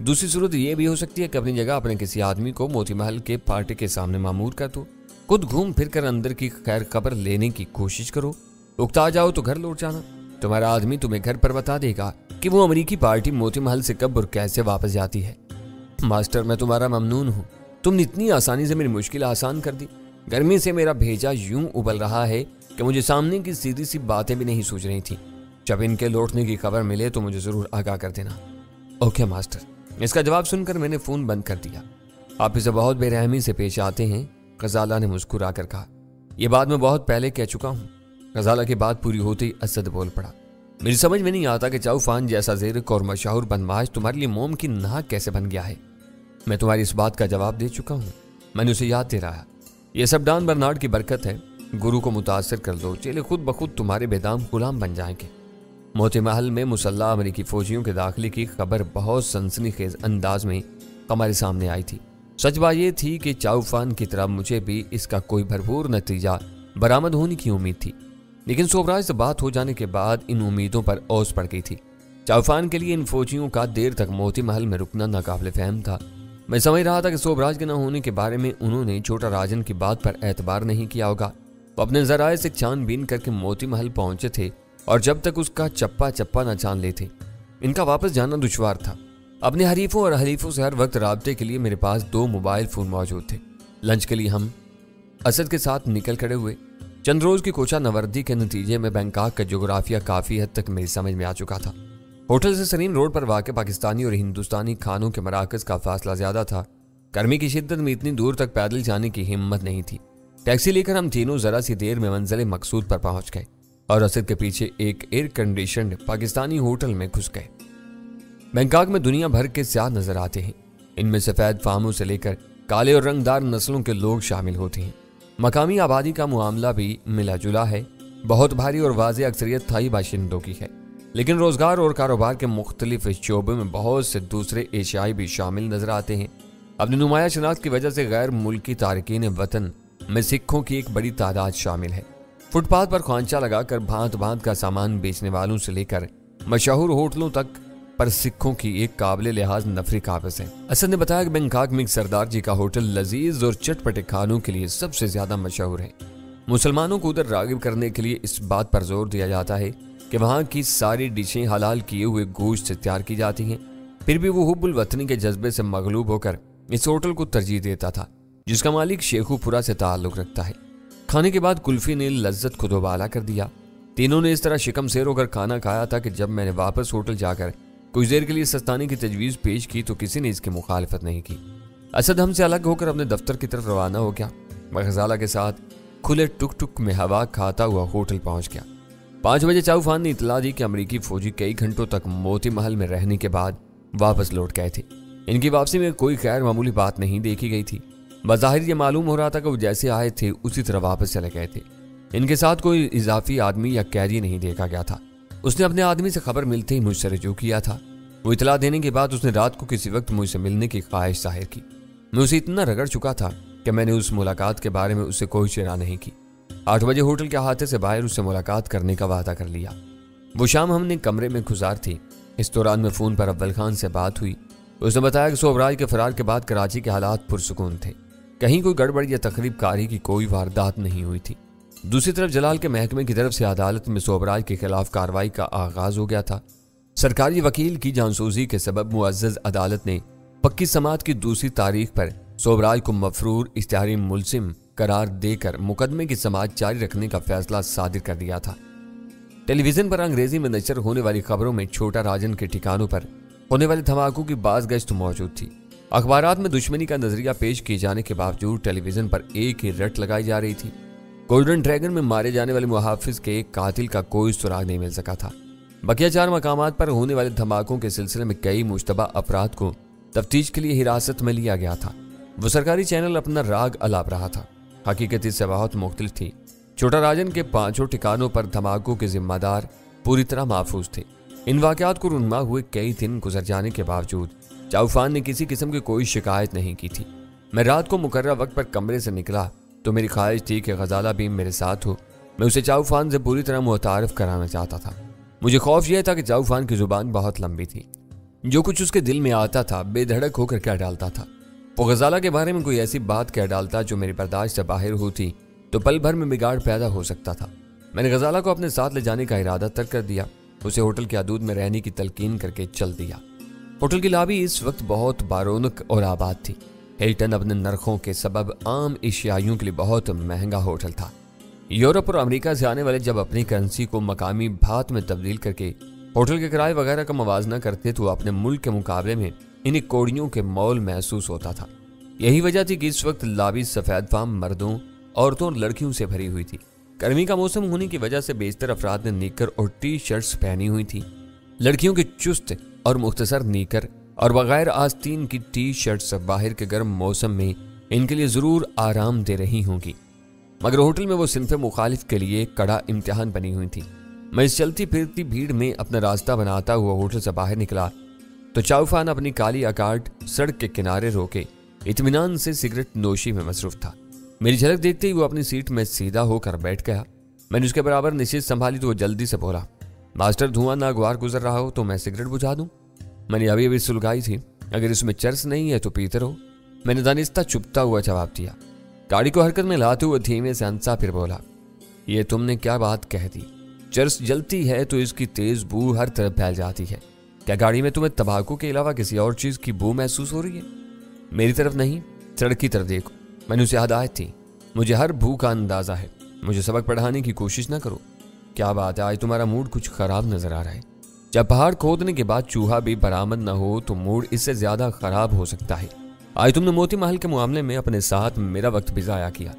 दूसरी सूरत ये भी हो सकती है कि अपनी जगह अपने किसी आदमी को मोती महल के पार्टी के सामने मामूर कर दो, खुद घूम फिर कर अंदर की खैर खबर लेने की कोशिश करो, उकता जाओ तो घर लौट जाना। तुम्हारा आदमी तुम्हें घर पर बता देगा कि वो अमरीकी पार्टी मोती महल से कब और कैसे वापस जाती है। मास्टर, मैं तुम्हारा ममनून हूँ, तुमने इतनी आसानी से मेरी मुश्किल आसान कर दी। गर्मी से मेरा भेजा यूं उबल रहा है कि मुझे सामने की सीधी सी बातें भी नहीं सूझ रही थी। जब इनके लौटने की खबर मिले तो मुझे जरूर आगाह कर देना। Okay master. इसका जवाब सुनकर मैंने फोन बंद कर दिया। आप इसे बहुत बेरहमी से पेश आते हैं, गजाला ने मुस्कुरा कर कहा। यह बात मैं बहुत पहले कह चुका हूँ। गजाला की बात पूरी होते ही असद बोल पड़ा। मेरी समझ में नहीं आता कि चाउफान जैसा ज़ेरक और मशहूर बदमाश तुम्हारे लिए मोम की नाक कैसे बन गया है। मैं तुम्हारी इस बात का जवाब दे चुका हूँ, मैंने उसे याद दिलाया। यह सब डॉन बर्नार्ड की बरकत है। गुरु को मुतासर कर दो, चेले खुद बखुद तुम्हारे बेदाम गुलाम बन जाएंगे। मोती महल में मुसल्लह अमरीकी फौजियों के दाखिले की खबर बहुत सनसनीखेज अंदाज में हमारे सामने आई थी। सच बात यह थी कि चाउफान की तरह मुझे भी इसका कोई भरपूर नतीजा बरामद होने की उम्मीद थी, लेकिन सोबराज से बात हो जाने के बाद इन उम्मीदों पर ओस पड़ गई थी। चाउफान के लिए इन फौजियों का देर तक मोती महल में रुकना नाकाबिल फहम था। मैं समझ रहा था कि सोबराज के न होने के बारे में उन्होंने छोटा राजन की बात पर एतबार नहीं किया होगा। वो अपने जराए से छानबीन करके मोती महल पहुंचे थे और जब तक उसका चप्पा चप्पा न छान लेते इनका वापस जाना दुश्वार था। अपने हरीफों और हलीफों से हर वक्त राब्ते के लिए मेरे पास 2 मोबाइल फोन मौजूद थे। लंच के लिए हम असद के साथ निकल खड़े हुए। चंद रोज की कोचा नवर्दी के नतीजे में बैंकॉक का जोग्राफिया काफी हद तक मेरी समझ में आ चुका था। होटल से सलीम रोड पर वाक़ पाकिस्तानी और हिंदुस्तानी खानों के मराकज का फासला ज्यादा था। गर्मी की शिद्दत में इतनी दूर तक पैदल जाने की हिम्मत नहीं थी। टैक्सी लेकर हम तीनों जरा सी देर में मंजिल मकसूद पर पहुंच गए और असद के पीछे एक एयर कंडीशनड पाकिस्तानी होटल में घुस गए। बैंकॉक में दुनिया भर के स्याह नजर आते हैं। इनमें सफेद फार्मों से लेकर काले और रंगदार नस्लों के लोग शामिल होते हैं। मकामी आबादी का मामला भी मिला जुला है। बहुत भारी और वाज़े अक्सरियत थाई बाशिंदों की है, लेकिन रोजगार और कारोबार के मुख्तलिफ शोबों में बहुत से दूसरे एशियाई भी शामिल नजर आते हैं। अपनी नुमाया शनाख्त की वजह से गैर मुल्की तारकीन वतन में सिखों की एक बड़ी तादाद शामिल है। फुटपाथ पर खांचा लगाकर भांत भांत का सामान बेचने वालों से लेकर मशहूर होटलों तक पर सिखों की एक काबिल लिहाज नफरी काबज है। असद ने बताया कि बैंकॉक में एक सरदार जी का होटल लजीज और चटपटे खानों के लिए सबसे ज्यादा मशहूर है। मुसलमानों को उधर रागिब करने के लिए इस बात पर जोर दिया जाता है कि वहाँ की सारी डिशें हलाल किए हुए गोश्त से तैयार की जाती हैं। फिर भी वो हुब्बुल वतनी के जज्बे से मगलूब होकर इस होटल को तरजीह देता था, जिसका मालिक शेखुपुरा से ताल्लुक रखता है। खाने के बाद कुल्फी ने लज्जत को दोबाला कर दिया। तीनों ने इस तरह शिकम सेर होकर खाना खाया था कि जब मैंने वापस होटल जाकर कुछ देर के लिए सस्ताने की तजवीज़ पेश की तो किसी ने इसकी मुखालफत नहीं की। असद हमसे अलग होकर अपने दफ्तर की तरफ रवाना हो गया। मैं गजाला के साथ खुले टुक टुक में हवा खाता हुआ होटल पहुंच गया। 5 बजे चाउफान ने इतला दी कि अमरीकी फौजी कई घंटों तक मोती महल में रहने के बाद वापस लौट गए थे। इनकी वापसी में कोई खैर मामूली बात नहीं देखी गई थी। बज़ाहिर ये मालूम हो रहा था कि वो जैसे आए थे उसी तरह वापस चले गए थे। इनके साथ कोई इजाफी आदमी या कैदी नहीं देखा गया था। उसने अपने आदमी से खबर मिलते ही मुझसे रजू किया था। वो इतला देने के बाद उसने रात को किसी वक्त मुझसे मिलने की ख्वाहिश जाहिर की। मैं उसे इतना रगड़ चुका था कि मैंने उस मुलाकात के बारे में उससे कोई चिरा नहीं की। 8 बजे होटल के अहाते से बाहर उससे मुलाकात करने का वादा कर लिया। वो शाम हमने कमरे में गुजार थी। इस दौरान में फ़ोन पर अव्वल खान से बात हुई। उसने बताया कि सोबराज के फरार के बाद कराची के हालात पुरसुकून थे। कहीं कोई गड़बड़ या तकरीब कारी की कोई वारदात नहीं हुई थी। दूसरी तरफ जलाल के महकमे की तरफ से अदालत में सोबराज के खिलाफ कार्रवाई का आगाज हो गया था। सरकारी वकील की जासूसी के सबब मुअज़्ज़ज़ अदालत ने पक्की समात की दूसरी तारीख पर सोबराज को मफरूर इश्तिहारी मुलजिम करार देकर मुकदमे की समाअत जारी रखने का फैसला सादिर कर दिया था। टेलीविजन पर अंग्रेजी में नशर होने वाली खबरों में छोटा राजन के ठिकानों पर होने वाले धमाकों की बाज़गश्त मौजूद थी। अखबारात में दुश्मनी का नजरिया पेश किए जाने के बावजूद टेलीविजन पर एक ही रट लगाई जा रही थी। गोल्डन ड्रैगन में मारे जाने वाले मुहाफिज के एक कातिल का कोई सुराग नहीं मिल सका था। बकिया 4 मकामात पर होने वाले धमाकों के सिलसिले में कई मुश्तबा अफराद को तफ्तीश के लिए हिरासत में लिया गया था। वो सरकारी चैनल अपना राग अलाप रहा था। हकीकत इससे बहुत मुख्तलिफ थी। छोटा राजन के 5 ठिकानों पर धमाकों के जिम्मेदार पूरी तरह महफूज थे। इन वाकयात को रुनमा हुए कई दिन गुजर जाने के बावजूद चाउफान ने किसी किस्म की कोई शिकायत नहीं की थी। मैं रात को मुकर्रर वक्त पर कमरे से निकला तो मेरी ख्वाहिश थी कि गजाला भी मेरे साथ हो। मैं उसे चाउफान से पूरी तरह मुतारिफ कराना चाहता था। मुझे खौफ यह था कि चाउफान की जुबान बहुत लंबी थी। जो कुछ उसके दिल में आता था बेधड़क होकर कह डालता था। वो गजाला के बारे में कोई ऐसी बात कह डालता जो मेरी बर्दाश्त से बाहर होती तो पल भर में बिगाड़ पैदा हो सकता था। मैंने गजाला को अपने साथ ले जाने का इरादा तर्क कर दिया। उसे होटल के हदूद में रहने की तलकीन करके चल दिया। होटल की लॉबी इस वक्त बहुत बारौनक और आबाद थी। हिल्टन अपने नरखों के सबब आम एशियाइयों के लिए बहुत महंगा होटल था। यूरोप और अमेरिका से आने वाले जब अपनी करेंसी को मकामी भात में तब्दील करके होटल के किराए वगैरह का मवाजना करते तो अपने मुल्क के मुकाबले में इन्हीं कौड़ियों के मौल महसूस होता था। यही वजह थी कि इस वक्त लॉबी सफेद फाम मर्दों, औरतों और लड़कियों से भरी हुई थी। गर्मी का मौसम होने की वजह से बेशतर अफराद ने निकर और टी शर्ट्स पहनी हुई थी। लड़कियों की चुस्त और मुख्तसर निकर और बगैर आस्तीन की टी शर्ट्स बाहर के गर्म मौसम में इनके लिए जरूर आराम दे रही होंगी, मगर होटल में वो सिंफ मुखालिफ के लिए कड़ा इम्तिहान बनी हुई थी। मैं इस चलती फिरती भीड़ में अपना रास्ता बनाता हुआ होटल से बाहर निकला तो चाउफान अपनी काली अकार्ड सड़क के किनारे रोके इत्मीनान से सिगरेट नोशी में मसरूफ था। मेरी झलक देखते ही वो अपनी सीट में सीधा होकर बैठ गया। मैंने उसके बराबर निश्चित संभाली तो वो जल्दी से बोला, मास्टर धुआं नागवार गुजर रहा हो तो मैं सिगरेट बुझा दूं? मैंने अभी अभी सुलगाई थी, अगर इसमें चर्स नहीं है तो पीते रहो। मैंने दानिस्ता चुपता हुआ जवाब दिया। गाड़ी को हरकत में लाते हुए धीमे से हंसा, फिर बोला, ये तुमने क्या बात कह दी? चर्स जलती है तो इसकी तेज बू हर तरफ फैल जाती है। क्या गाड़ी में तुम्हें तंबाकू के अलावा किसी और चीज की बू महसूस हो रही है? मेरी तरफ नहीं, सड़क की तरफ देखो। मैंने उसे हदायत थी, मुझे हर बू का अंदाजा है। मुझे सबक पढ़ाने की कोशिश ना करो। क्या बात है, आज तुम्हारा मूड कुछ खराब नजर आ रहा है। जब पहाड़ खोदने के बाद चूहा भी बरामद न हो तो मूड इससे ज्यादा खराब हो सकता है। आज तुमने मोती महल के मामले में अपने साथ मेरा वक्त भी जाया किया।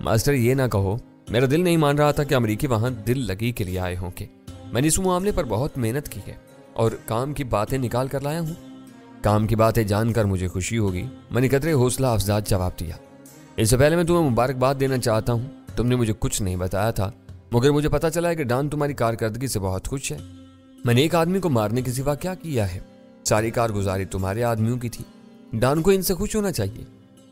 मास्टर ये ना कहो, मेरा दिल नहीं मान रहा था कि अमेरिकी वहां दिल लगी के लिए आए होंगे। मैंने इस मामले पर बहुत मेहनत की है और काम की बातें निकाल कर लाया हूँ। काम की बातें जानकर मुझे खुशी होगी, मैंने कतरे हौसला अफजाद जवाब दिया। इससे पहले मैं तुम्हें मुबारकबाद देना चाहता हूँ। तुमने मुझे कुछ नहीं बताया था, मगर मुझे पता चला है कि डॉन तुम्हारी कारकर्दगी से बहुत खुश है। मैंने एक आदमी को मारने के सिवा क्या किया है? सारी कारगुजारी तुम्हारे आदमियों की थी। डॉन को इनसे खुश होना चाहिए।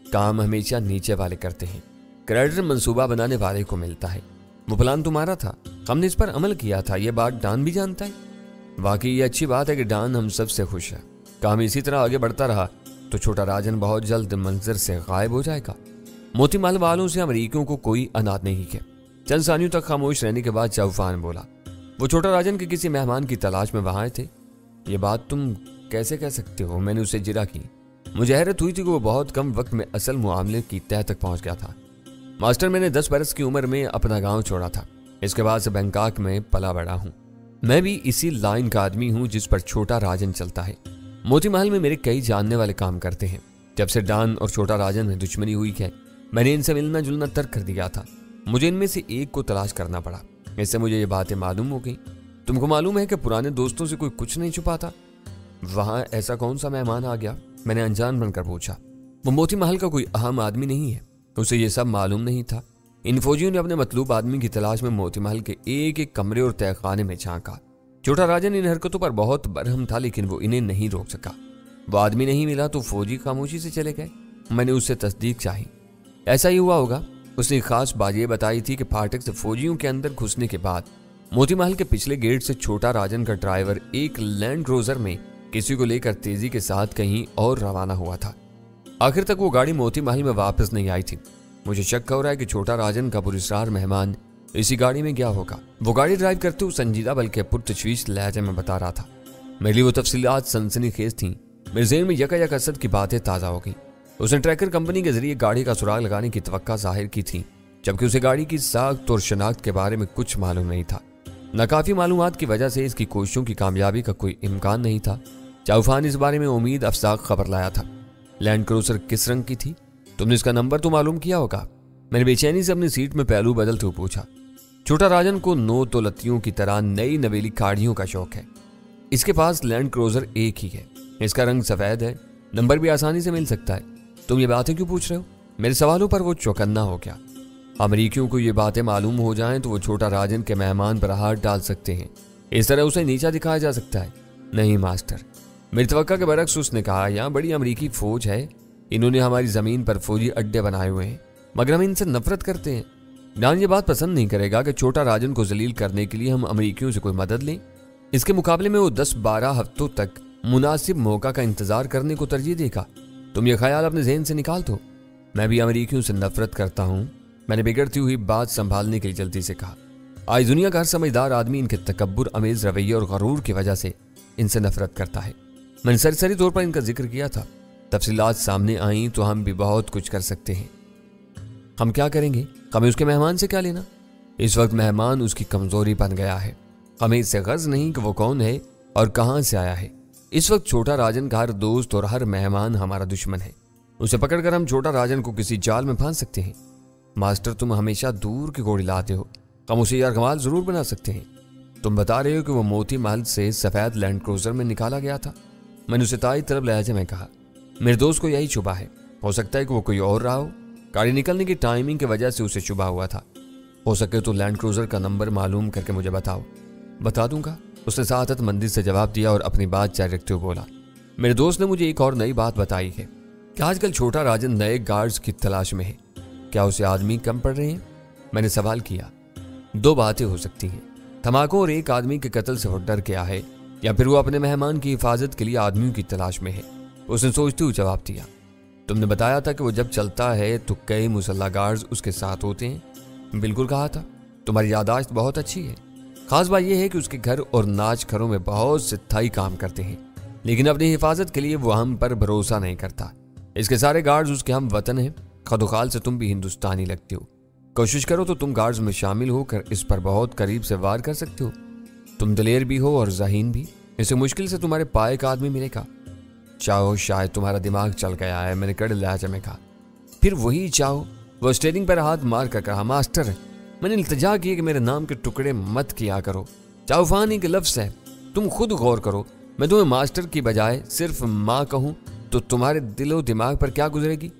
काम हमेशा नीचे वाले करते हैं, क्रेडिट मंसूबा बनाने वाले को मिलता है। वो प्लान तुम्हारा था, हमने इस पर अमल किया था, ये बात डॉन भी जानता है। वाकई ये अच्छी बात है कि डॉन हम सब से खुश है। काम इसी तरह आगे बढ़ता रहा तो छोटा राजन बहुत जल्द मंजर से गायब हो जाएगा। मोती महल वालों से अमरीकियों को कोई अनाथ नहीं है। चंद सानियों तक खामोश रहने के बाद चाउफान बोला, वो छोटा राजन के किसी मेहमान की तलाश में वहां थे। ये बात तुम कैसे कह सकते हो? मैंने उसे जिरा की। मुझे हैरत हुई थी कि वो बहुत कम वक्त में असल मामले की तह तक पहुंच गया था। मास्टर, मैंने 10 बरस की उम्र में अपना गांव छोड़ा था। इसके बाद से बैंकॉक में पला बड़ा हूँ। मैं भी इसी लाइन का आदमी हूँ जिस पर छोटा राजन चलता है। मोती महल में मेरे कई जानने वाले काम करते हैं। जब से डॉन और छोटा राजन में दुश्मनी हुई है, मैंने इनसे मिलना जुलना तर्क कर दिया था। मुझे इनमें से एक को तलाश करना पड़ा। इससे मुझे ये बातें मालूम हो गई। तुमको मालूम है कि पुराने दोस्तों से कोई कुछ नहीं छुपाता। वहां ऐसा कौन सा मेहमान आ गया? मैंने अनजान बनकर पूछा। वो मोती महल का कोई अहम आदमी नहीं है, उसे ये सब मालूम नहीं था। इन फौजियों ने अपने मतलूब आदमी की तलाश में मोती महल के एक एक कमरे और तहखाने में झांका। छोटा राजन इन हरकतों पर बहुत बरहम था, लेकिन वो इन्हें नहीं रोक सका। वो आदमी नहीं मिला तो फौजी खामोशी से चले गए। मैंने उससे तस्दीक चाही। ऐसा ही हुआ होगा। उसने खास बात ये बताई थी कि फाटक से फौजियों के अंदर घुसने के बाद मोती महल के पिछले गेट से छोटा राजन का ड्राइवर एक लैंड क्रूजर में किसी को लेकर तेजी के साथ कहीं और रवाना हुआ था। आखिर तक वो गाड़ी मोती महल में वापस नहीं आई थी। मुझे शक हो रहा है कि छोटा राजन का पुरस्कार मेहमान इसी गाड़ी में गया होगा। वो गाड़ी ड्राइव करते हुए संजीदा बल्कि पुरतशवीश लहजे में बता रहा था। मेरे लिए वो तफसीलात सनसनीखेज थी। मेरे ज़हन में यका असद की बातें ताज़ा हो गई। उसने ट्रैकर कंपनी के जरिए गाड़ी का सुराग लगाने की तवक्का जाहिर की थी, जबकि उसे गाड़ी की साख्त और शनाख्त के बारे में कुछ मालूम नहीं था। नाकाफी मालूमात की वजह से इसकी कोशिशों की कामयाबी का कोई इम्कान नहीं था। चाउफान इस बारे में उम्मीद अफसाक खबर लाया था। लैंड क्रूजर किस रंग की थी? तुमने इसका नंबर तो मालूम किया होगा? मैंने बेचैनी से अपनी सीट में पहलू बदलते हुए पूछा। छोटा राजन को नो तो लतियों की तरह नई नवेली गाड़ियों का शौक है। इसके पास लैंड क्रूजर एक ही है। इसका रंग सफेद है, नंबर भी आसानी से मिल सकता है। तुम ये बातें क्यों पूछ रहे हो? मेरे सवालों पर वो चौकन्ना हो गया। अमरीकियों को ये बातें मालूम हो जाएं तो वो छोटा राजन के मेहमान पर हाथ डाल सकते हैं। इस तरह उसे नीचा दिखाया जा सकता है। नहीं मास्टर, मेरी तवक्का के बरक्स उसने कहा, यहाँ बड़ी अमरीकी फौज है। इन्होंने हमारी जमीन पर फौजी अड्डे बनाए हुए हैं, मगर हम इनसे नफरत करते हैं। डॉन ये बात पसंद नहीं करेगा कि छोटा राजन को जलील करने के लिए हम अमरीकियों से कोई मदद लें। इसके मुकाबले में वो 10-12 हफ्तों तक मुनासिब मौका का इंतजार करने को तरजीह देगा। तुम ये ख्याल अपने जहन से निकाल दो। मैं भी अमेरिकियों से नफरत करता हूँ। मैंने बिगड़ती हुई बात संभालने के लिए जल्दी से कहा। आज दुनिया का हर समझदार आदमी इनके तकब्बुर अमेज रवैये और गरूर की वजह से इनसे नफरत करता है। मैंने सरसरी तौर पर इनका जिक्र किया था। तफसीलात सामने आई तो हम भी बहुत कुछ कर सकते हैं। हम क्या करेंगे? हमें उसके मेहमान से क्या लेना? इस वक्त मेहमान उसकी कमजोरी बन गया है। हमें इससे गर्ज नहीं कि वो कौन है और कहां से आया है। इस वक्त छोटा राजन का हर दोस्त और हर मेहमान हमारा दुश्मन है। उसे पकड़कर हम छोटा राजन को किसी जाल में फांस सकते हैं। मास्टर, तुम हमेशा दूर की घोड़ी लाते हो। हम उसे यार कमाल जरूर बना सकते हैं। तुम बता रहे हो कि वो मोती महल से सफेद लैंड क्रूजर में निकाला गया था? मैंने उसे ताई तरफ लहजे में कहा। मेरे दोस्त को यही शुबा है। हो सकता है कि वो कोई और रहा हो। गाड़ी निकलने की टाइमिंग की वजह से उसे शुबा हुआ था। हो सके तो लैंड क्रूजर का नंबर मालूम करके मुझे बताओ। बता दूंगा, उसने सादत मंदी से जवाब दिया और अपनी बात जारी रखते हुए बोला। मेरे दोस्त ने मुझे एक और नई बात बताई है कि आजकल छोटा राजन नए गार्ड्स की तलाश में है। क्या उसे आदमी कम पड़ रहे हैं? मैंने सवाल किया। दो बातें हो सकती हैं। धमाकों और एक आदमी के कत्ल से वो डर गया है, या फिर वो अपने मेहमान की हिफाजत के लिए आदमियों की तलाश में है। उसने सोचते हुए जवाब दिया। तुमने बताया था कि वो जब चलता है तो कई मुसल्ला गार्ड्स उसके साथ होते हैं। बिल्कुल कहा था। तुम्हारी याददाश्त बहुत अच्छी है। खास बात यह है कि उसके घर और नाच घरों में बहुत से थाई काम करते हैं, लेकिन अपनी हिफाजत के लिए वो हम पर भरोसा नहीं करता। इसके सारे गार्ड्स उसके हम वतन हैं। खदोखाल से तुम भी हिंदुस्तानी लगते हो। कोशिश करो तो तुम गार्ड्स में शामिल होकर इस पर बहुत करीब से वार कर सकते हो। तुम दलेर भी हो और ज़हीन भी। इसे मुश्किल से तुम्हारे पाए का आदमी मिलेगा। चाहो शायद तुम्हारा दिमाग चल गया है, मैंने कड़े लहजे में कहा। फिर वही चाहो। वो स्टेयरिंग पर हाथ मार कर कहा। मास्टर, मैंने इल्तिजा की कि मेरे नाम के टुकड़े मत किया करो। चाहो फानी के लफ्ज़ है। तुम खुद गौर करो। मैं तुम्हें मास्टर की बजाय सिर्फ माँ कहूँ तो तुम्हारे दिलो दिमाग पर क्या गुजरेगी?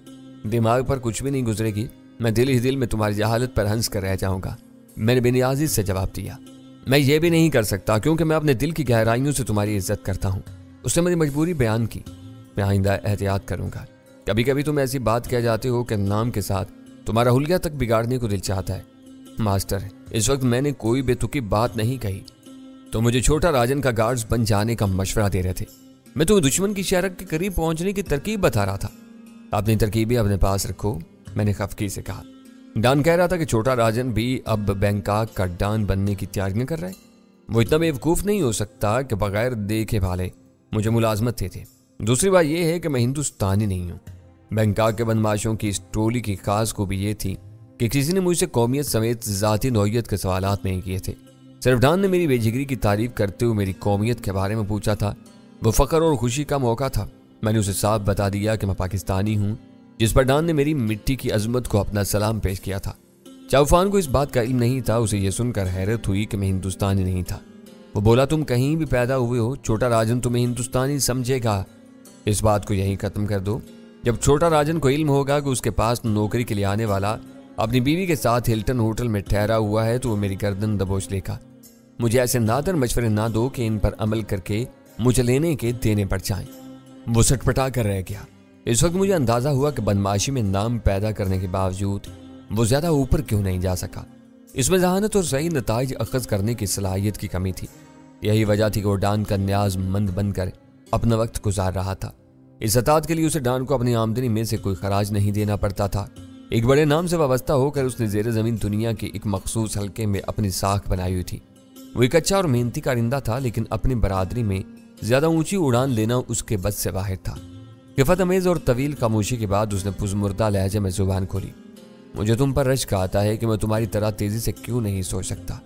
दिमाग पर कुछ भी नहीं गुजरेगी। मैं दिल ही दिल में तुम्हारी जहालत पर हंस कर रह जाऊंगा। मैंने बेनियाजी से जवाब दिया। मैं ये भी नहीं कर सकता क्योंकि मैं अपने दिल की गहराइयों से तुम्हारी इज्जत करता हूँ। उसने मेरी मजबूरी बयान की। मैं आइंदा एहतियात करूंगा। कभी कभी तुम ऐसी बात कह जाते हो कि नाम के साथ तुम्हारा हुलिया तक बिगाड़ने को दिल चाहता है। मास्टर, इस वक्त मैंने कोई बेतुकी बात नहीं कही। तो मुझे छोटा राजन का गार्ड्स बन जाने का मशवरा दे रहे थे। मैं तुम्हें दुश्मन की शहरक के करीब पहुंचने की तरकीब बता रहा था। अपनी तरकीबें अपने पास रखो, मैंने खफकी से कहा। डॉन कह रहा था कि छोटा राजन भी अब बैंकॉक का डॉन बनने की तैयारियां कर रहा है। वो इतना बेवकूफ़ नहीं हो सकता कि बगैर देखे भाले मुझे मुलाजमत थे। दूसरी बात यह है कि मैं हिंदुस्तानी नहीं हूँ। बैंकॉक के बदमाशों की इस टोली की खास खूबी ये थी कि किसी ने मुझसे कौमियत समेत ज़ाती नौइयत के सवालात नहीं किए थे। सिर्फ डॉन ने मेरी बेजिगरी की तारीफ करते हुए मेरी कौमियत के बारे में पूछा था। वो फ़ख्र और खुशी का मौका था। मैंने उसे साफ बता दिया कि मैं पाकिस्तानी हूँ, जिस पर डॉन ने मेरी मिट्टी की अजमत को अपना सलाम पेश किया था। चाउफान को इस बात का इल्म नहीं था। उसे यह सुनकर हैरत हुई कि मैं हिंदुस्तानी नहीं था। वो बोला, तुम कहीं भी पैदा हुए हो, छोटा राजन तुम्हें हिंदुस्तानी समझेगा। इस बात को यहीं ख़त्म कर दो। जब छोटा राजन को इल्म होगा कि उसके पास नौकरी के लिए आने वाला अपनी बीवी के साथ हिल्टन होटल में ठहरा हुआ है तो वो मेरी गर्दन दबोच लेगा। मुझे ऐसे नादर मशवरे ना दो कि इन पर अमल करके मुझे लेने के देने पड़ जाएं। वो सटपटा कर रह गया। इस वक्त मुझे अंदाजा हुआ कि बदमाशी में नाम पैदा करने के बावजूद वो ज्यादा ऊपर क्यों नहीं जा सका। इसमें जहानत और सही नताइज अखज़ करने की सलाहियत की कमी थी। यही वजह थी कि वो डॉन का न्याज मंद बनकर अपना वक्त गुजार रहा था। इस अतात के लिए उसे डॉन को अपनी आमदनी में से कोई खराज नहीं देना पड़ता था। एक बड़े नाम से वाबस्ता होकर उसने ज़ेर ज़मीन दुनिया के एक मखसूस हल्के में अपनी साख बनाई हुई थी। वो एक अच्छा और मेहनती कारिंदा था, लेकिन अपनी बरादरी में ज्यादा ऊंची उड़ान लेना उसके बस से बाहर था। किफत अमेज और तवील खामोशी के बाद उसने पुजमुर्दा लहजे में जुबान खोली। मुझे तुम पर रश्क आता है कि मैं तुम्हारी तरह तेजी से क्यों नहीं सोच सकता।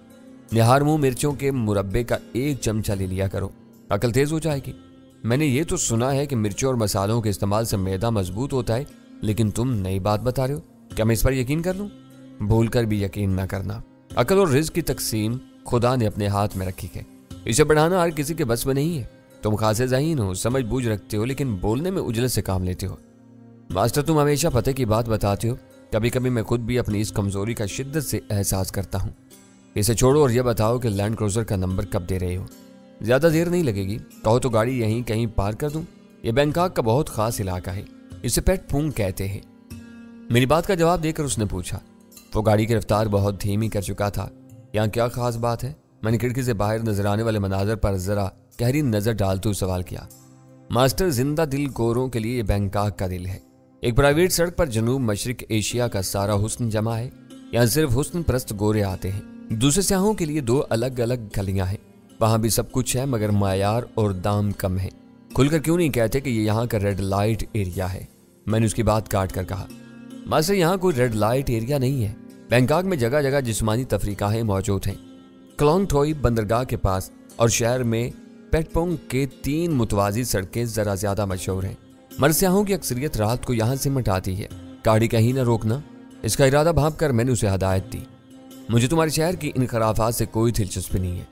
निहार मुंह मिर्चों के मुरब्बे का एक चमचा ले लिया करो, अकल तेज हो जाएगी। मैंने ये तो सुना है कि मिर्चों और मसालों के इस्तेमाल से मैदा मजबूत होता है, लेकिन तुम नई बात बता रहे हो। क्या मैं इस पर यकीन कर लूं? भूल कर भी यकीन न करना। अकल और रिज्क की तकसीम खुदा ने अपने हाथ में रखी है। इसे बढ़ाना हर किसी के बस में नहीं है। तुम खासे ज़हीन हो, समझ बूझ रखते हो, लेकिन बोलने में उजलत से काम लेते हो। मास्टर, तुम हमेशा पते की बात बताते हो। कभी कभी मैं खुद भी अपनी इस कमजोरी का शिद्दत से एहसास करता हूँ। इसे छोड़ो और यह बताओ कि लैंड क्रूजर का नंबर कब दे रहे हो? ज्यादा देर नहीं लगेगी। कहो तो गाड़ी यहीं कहीं पार कर दूं। यह बैंकॉक का बहुत खास इलाका है, इसे पेट पूंग कहते हैं। मेरी बात का जवाब देकर उसने पूछा। वो गाड़ी की रफ्तार बहुत धीमी कर चुका था। यहाँ क्या खास बात है? मैंने खिड़की से बाहर नजर आने वाले मनाजर पर जरा गहरी नजर डालते हुए सवाल किया। मास्टर, जिंदा दिल गोरों के लिए बैंकॉक का दिल है। एक प्राइवेट सड़क पर जनूब मशरिक एशिया का सारा हुस्न जमा है। यहाँ सिर्फ हुस्न परस्त गोरे आते हैं। दूसरे स्याहों के लिए 2 अलग अलग गलियां हैं। वहां भी सब कुछ है, मगर मायार और दाम कम है। खुलकर क्यों नहीं कहते कि ये यहाँ का रेड लाइट एरिया है? मैंने उसकी बात काट कर कहा, मास्टर, यहाँ कोई रेड लाइट एरिया नहीं है। बैंकॉक में जगह जगह जिस्मानी तफरीकाहें मौजूद हैं। क्लोंग टोई बंदरगाह के पास और शहर में पेटपोंग के 3 मुतवाजी सड़कें जरा ज्यादा मशहूर हैं। मरसियाहों की अक्सरियत रात को यहाँ से मटाती है। गाड़ी कहीं न रोकना। इसका इरादा भाप कर मैंने उसे हदायत दी। मुझे तुम्हारे शहर की इन खराफात से कोई दिलचस्पी नहीं है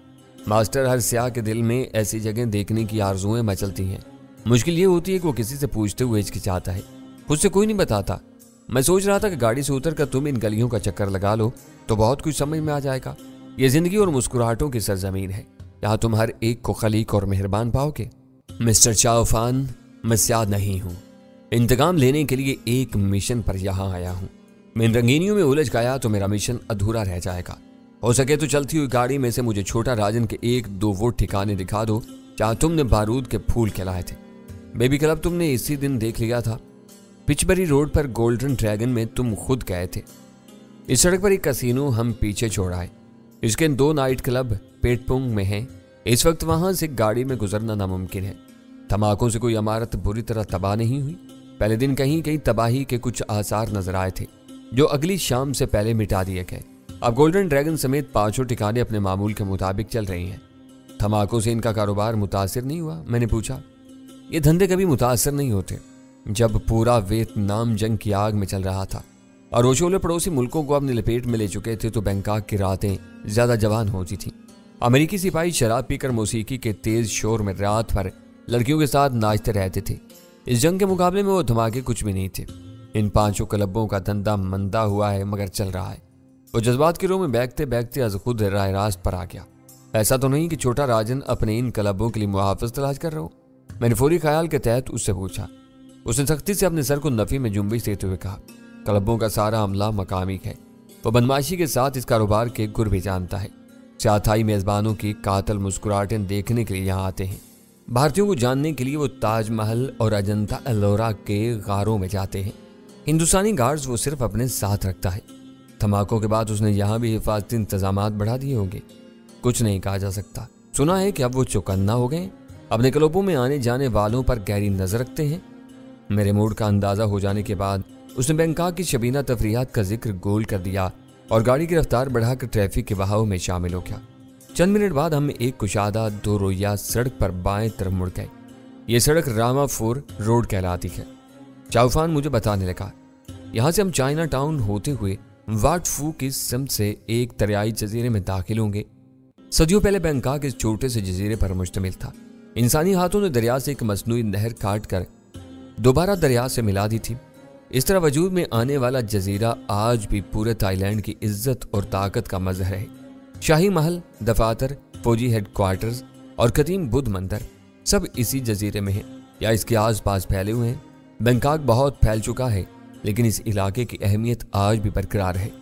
मास्टर। हर स्याह के दिल में ऐसी जगह देखने की आरजुएं मचलती हैं। मुश्किल ये होती है कि वो किसी से पूछते हुए हिचकिचाता है। खुद से कोई नहीं बताता। मैं सोच रहा था कि गाड़ी से उतर कर तुम इन गलियों का चक्कर लगा लो तो बहुत कुछ समझ में आ जाएगा। ये जिंदगी और मुस्कुराहटों की सरजमीन है। यहाँ तुम हर एक को खलीक और मेहरबान पाओगे। मिस्टर चाओ फान, मैं स्याह नहीं हूँ। इंतकाम लेने के लिए एक मिशन पर यहाँ आया हूँ। मैं इन रंगीनियों में उलझ गया तो मेरा मिशन अधूरा रह जाएगा। हो सके तो चलती हुई गाड़ी में से मुझे छोटा राजन के 1-2 वो ठिकाने दिखा दो जहाँ तुमने बारूद के फूल खिलाए थे। बेबी क्लब तुमने इसी दिन देख लिया था। पिचबरी रोड पर गोल्डन ड्रैगन में तुम खुद गए थे। इस सड़क पर एक कसीनो हम पीछे छोड़ आए। इसके 2 नाइट क्लब पेटपोंग में हैं। इस वक्त वहां से गाड़ी में गुजरना नामुमकिन है। धमाकों से कोई इमारत बुरी तरह तबाह नहीं हुई। पहले दिन कहीं कहीं तबाही के कुछ आसार नजर आए थे जो अगली शाम से पहले मिटा दिए गए। अब गोल्डन ड्रैगन समेत 5 ठिकाने अपने मामूल के मुताबिक चल रही हैं। धमाकों से इनका कारोबार मुतासिर नहीं हुआ? मैंने पूछा। ये धंधे कभी मुतासिर नहीं होते। जब पूरा वियतनाम जंग की आग में चल रहा था और ओशोले पड़ोसी मुल्कों को अपनी लपेट में ले चुके थे तो बैंकॉक की रातें ज्यादा जवान होती थीं। अमेरिकी सिपाही शराब पीकर मौसीकी के तेज शोर में रात भर लड़कियों के साथ नाचते रहते थे। इस जंग के मुकाबले में वो धमाके कुछ भी नहीं थे। इन 5 क्लबों का धंधा मंदा हुआ है मगर चल रहा है। वो जज्बात की रोह में बैठते बैठते आज खुद राह रास्त पर आ गया। ऐसा तो नहीं कि छोटा राजन अपने इन क्लबों के लिए मुहाफिज तलाश कर रहा हो? मैंने फौरी ख्याल के तहत उससे पूछा। उसने सख्ती से अपने सर को नफी में जुम्बिश देते हुए कहा, क्लबों का सारा अमला मकामी है। वो बदमाशी के साथ इस कारोबार के गुर भी जानता है। चौथाई मेजबानों की कातल मुस्कुराहटें देखने के लिए यहाँ आते हैं। भारतीयों को जानने के लिए वो ताजमहल और अजंता एलोरा के गारों में जाते हैं। हिंदुस्तानी गार्ड्स वो सिर्फ अपने साथ रखता है। धमाकों के बाद उसने यहाँ भी हिफाजती इंतजामात बढ़ा दिए होंगे। कुछ नहीं कहा जा सकता। सुना है कि अब वो चौकन्ना हो गए, अपने क्लबों में आने जाने वालों पर गहरी नजर रखते हैं। मेरे मूड का अंदाजा हो जाने के बाद उसने बैंकॉक की शबीना तफरीहात का जिक्र गोल कर दिया और गाड़ी की रफ्तार बढ़ाकर ट्रैफिक के बहाव में शामिल हो गया। चंद मिनट बाद हम एक कुशादा 2 रोइया सड़क पर बाएं तरफ मुड़ गए। ये सड़क रामापुर रोड कहलाती है। चाउफान मुझे बताने लगा, यहाँ से हम चाइना टाउन होते हुए वाट फू की सिमत से एक दरियाई जजीरे में दाखिल होंगे। सदियों पहले बैंकॉक इस छोटे से जजीरे पर मुश्तमिल था। इंसानी हाथों ने दरिया से एक मसनूई नहर काट कर दोबारा दरिया से मिला दी थी। इस तरह वजूद में आने वाला जजीरा आज भी पूरे थाईलैंड की इज्जत और ताकत का मजहर है। शाही महल, दफातर, फौजी हेडक्वार्टर्स और कदीम बुद्ध मंदिर सब इसी जजीरे में हैं या इसके आसपास फैले हुए हैं। बैंकॉक बहुत फैल चुका है लेकिन इस इलाके की अहमियत आज भी बरकरार है।